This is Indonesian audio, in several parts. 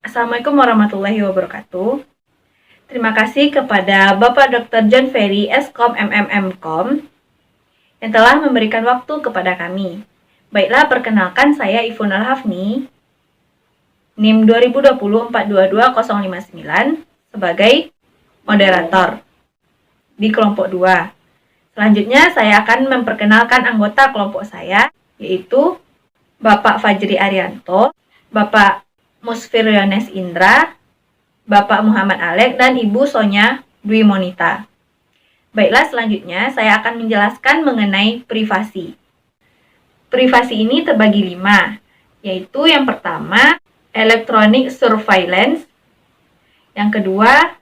Assalamualaikum warahmatullahi wabarakatuh. Terima kasih kepada Bapak Dr. John Ferry, Eskom MMM.Com, yang telah memberikan waktu kepada kami. Baiklah, perkenalkan saya Ifun Al-Hafni, NIM 2020-422-059, sebagai moderator di kelompok 2. Selanjutnya, saya akan memperkenalkan anggota kelompok saya, yaitu Bapak Fajri Arianto, Bapak Musfiryones Indra, Bapak Muhammad Alek, dan Ibu Sonya Dwi Monita. Baiklah, selanjutnya saya akan menjelaskan mengenai privasi. Privasi ini terbagi 5, yaitu yang pertama, electronic surveillance, yang kedua,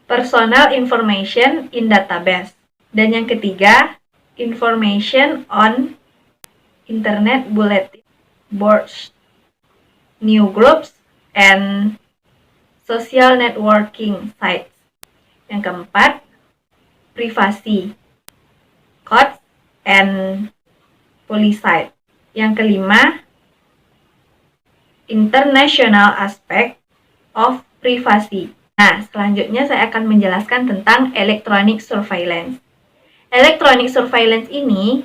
personal information in database, dan yang ketiga, information on internet bulletin boards, new groups, and social networking sites. Yang keempat, privasi, codes, and policy. Yang kelima, international aspect of privacy. Nah, selanjutnya saya akan menjelaskan tentang electronic surveillance. Electronic surveillance ini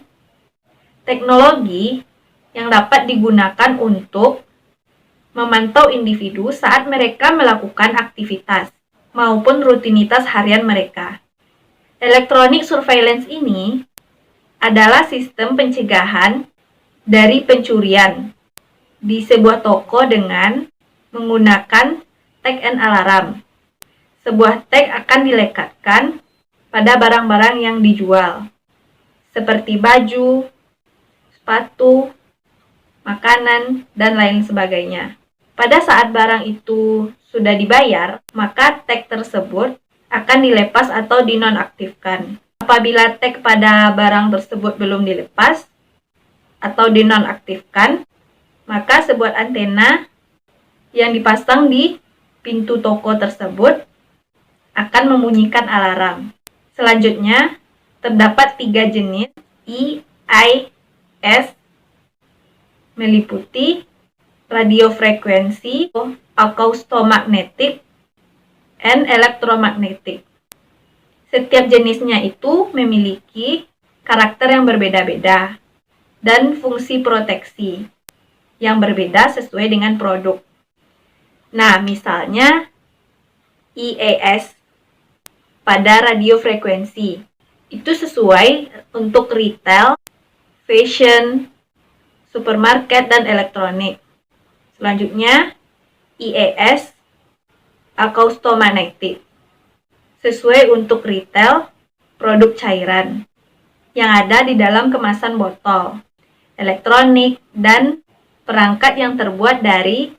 teknologi yang dapat digunakan untuk memantau individu saat mereka melakukan aktivitas maupun rutinitas harian mereka. Electronic surveillance ini adalah sistem pencegahan dari pencurian di sebuah toko dengan menggunakan tag and alarm. Sebuah tag akan dilekatkan pada barang-barang yang dijual, seperti baju, sepatu, makanan, dan lain sebagainya. Pada saat barang itu sudah dibayar, maka tag tersebut akan dilepas atau dinonaktifkan. Apabila tag pada barang tersebut belum dilepas atau dinonaktifkan, maka sebuah antena yang dipasang di pintu toko tersebut akan membunyikan alarm. Selanjutnya, terdapat 3 jenis EIS, meliputi radiofrekuensi, acoustomagnetic, and electromagnetic. Setiap jenisnya itu memiliki karakter yang berbeda-beda dan fungsi proteksi yang berbeda sesuai dengan produk. Nah, misalnya EAS pada radiofrekuensi itu sesuai untuk retail, fashion, supermarket, dan elektronik. Selanjutnya, EAS acoustomagnetic sesuai untuk retail, produk cairan yang ada di dalam kemasan botol, elektronik, dan perangkat yang terbuat dari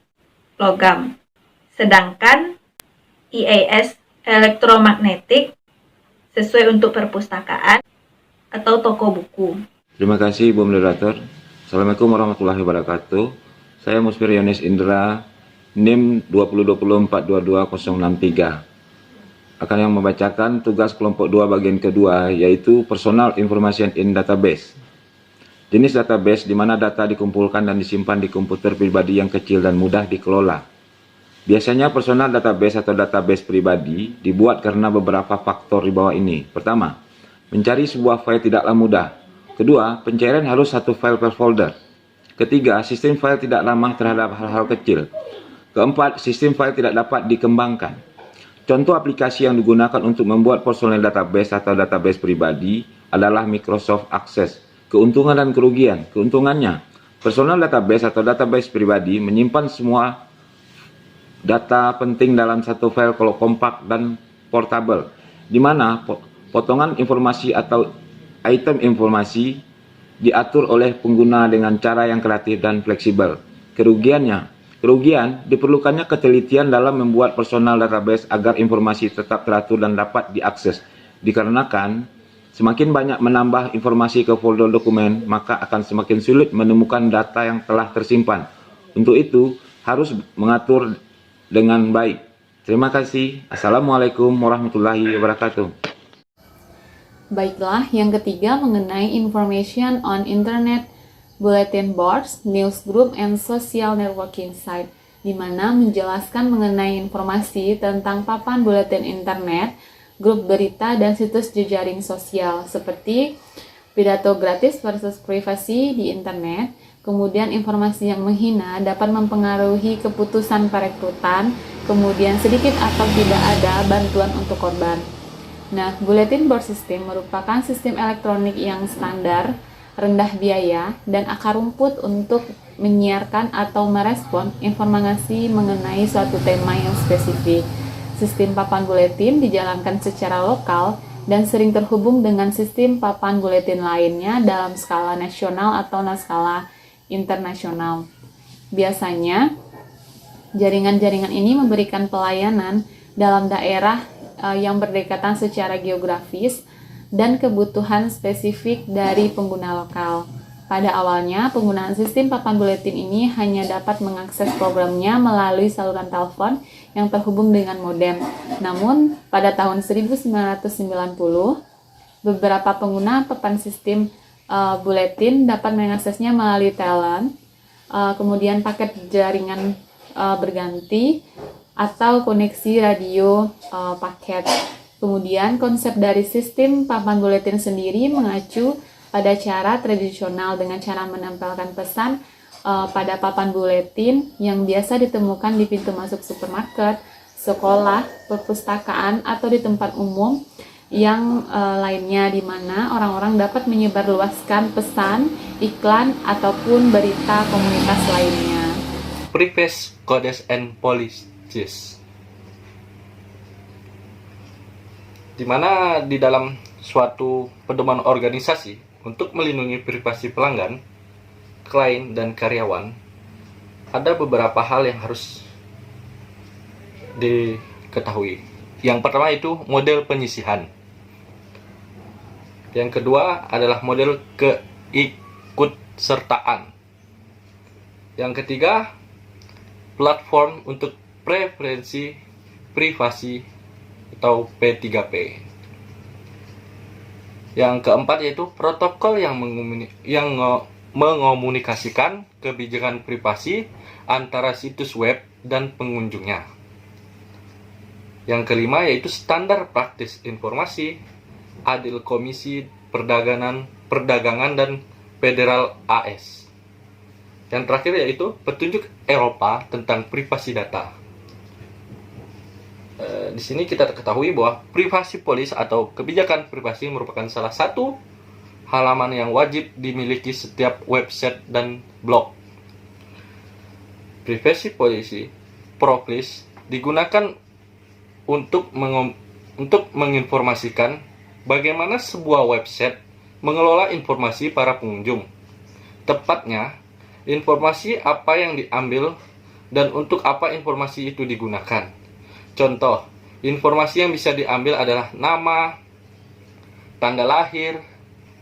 logam. Sedangkan EAS elektromagnetik sesuai untuk perpustakaan atau toko buku. Terima kasih Bu Moderator. Assalamualaikum warahmatullahi wabarakatuh. Saya Musfiryones Indra, NIM 2020-422-063. Akan yang membacakan tugas kelompok 2 bagian kedua, yaitu Personal Information in Database. Jenis database di mana data dikumpulkan dan disimpan di komputer pribadi yang kecil dan mudah dikelola. Biasanya personal database atau database pribadi dibuat karena beberapa faktor di bawah ini. Pertama, mencari sebuah file tidaklah mudah. Kedua, pencairan harus satu file per folder. Ketiga, sistem file tidak ramah terhadap hal-hal kecil. Keempat, sistem file tidak dapat dikembangkan. Contoh aplikasi yang digunakan untuk membuat personal database atau database pribadi adalah Microsoft Access. Keuntungan dan kerugian. Keuntungannya, personal database atau database pribadi menyimpan semua data penting dalam satu file kalau kompak dan portable, di mana potongan informasi atau item informasi diatur oleh pengguna dengan cara yang kreatif dan fleksibel. Kerugian, diperlukannya ketelitian dalam membuat personal database agar informasi tetap teratur dan dapat diakses. Dikarenakan semakin banyak menambah informasi ke folder dokumen, maka akan semakin sulit menemukan data yang telah tersimpan. Untuk itu, harus mengatur dengan baik. Terima kasih. Assalamualaikum warahmatullahi wabarakatuh. Baiklah, yang ketiga mengenai information on internet bulletin boards, news group, and social networking site. di mana menjelaskan mengenai informasi tentang papan buletin internet, grup berita, dan situs jejaring sosial seperti pidato gratis versus privasi di internet. Kemudian informasi yang menghina dapat mempengaruhi keputusan perekrutan, kemudian sedikit atau tidak ada bantuan untuk korban. Nah, Bulletin Board System merupakan sistem elektronik yang standar, rendah biaya, dan akar rumput untuk menyiarkan atau merespon informasi mengenai suatu tema yang spesifik. Sistem papan buletin dijalankan secara lokal dan sering terhubung dengan sistem papan buletin lainnya dalam skala nasional atau skala internasional. Biasanya, jaringan-jaringan ini memberikan pelayanan dalam daerah yang berdekatan secara geografis dan kebutuhan spesifik dari pengguna lokal. Pada awalnya, penggunaan sistem papan buletin ini hanya dapat mengakses programnya melalui saluran telepon yang terhubung dengan modem. Namun, pada tahun 1990, beberapa pengguna papan sistem buletin dapat mengaksesnya melalui telepon, kemudian paket jaringan berganti, atau koneksi radio paket. Kemudian konsep dari sistem papan buletin sendiri mengacu pada cara tradisional dengan cara menempelkan pesan pada papan buletin yang biasa ditemukan di pintu masuk supermarket, sekolah, perpustakaan, atau di tempat umum yang lainnya, di mana orang-orang dapat menyebarluaskan pesan, iklan, ataupun berita komunitas lainnya. Privacy Codes and Policies, di mana di dalam suatu pedoman organisasi untuk melindungi privasi pelanggan, klien, dan karyawan, ada beberapa hal yang harus diketahui. Yang pertama itu model penyisihan. Yang kedua adalah model keikutsertaan. Yang ketiga, platform untuk preferensi privasi atau P3P. Yang keempat yaitu protokol yang mengomunikasikan kebijakan privasi antara situs web dan pengunjungnya. Yang kelima yaitu standar praktis informasi, adil Komisi Perdagangan dan Federal AS. Yang terakhir yaitu petunjuk Eropa tentang privasi data. Di sini kita ketahui bahwa Privacy Policy atau kebijakan privasi merupakan salah satu halaman yang wajib dimiliki setiap website dan blog. Privacy Policy (PROPLIS) digunakan untuk menginformasikan bagaimana sebuah website mengelola informasi para pengunjung. Tepatnya, informasi apa yang diambil dan untuk apa informasi itu digunakan. Contoh, informasi yang bisa diambil adalah nama, tanggal lahir,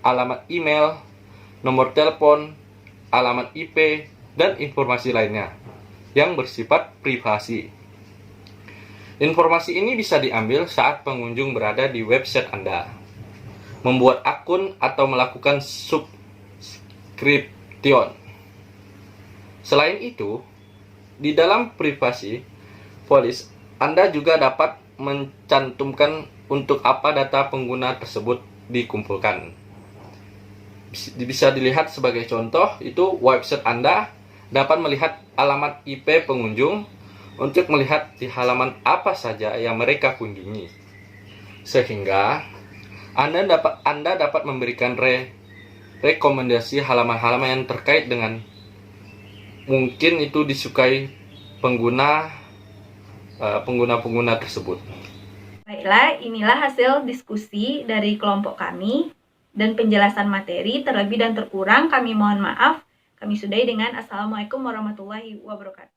alamat email, nomor telepon, alamat IP, dan informasi lainnya yang bersifat privasi. Informasi ini bisa diambil saat pengunjung berada di website Anda, membuat akun atau melakukan subscription. Selain itu, di dalam Privacy Policy, Anda juga dapat mencantumkan untuk apa data pengguna tersebut dikumpulkan. Bisa dilihat sebagai contoh, itu website Anda dapat melihat alamat IP pengunjung untuk melihat di halaman apa saja yang mereka kunjungi. Sehingga Anda dapat memberikan rekomendasi halaman-halaman yang terkait dengan mungkin itu disukai pengguna tersebut. Baiklah, inilah hasil diskusi dari kelompok kami dan penjelasan materi. Terlebih dan terkurang kami mohon maaf. Kami sudahi dengan Assalamualaikum warahmatullahi wabarakatuh.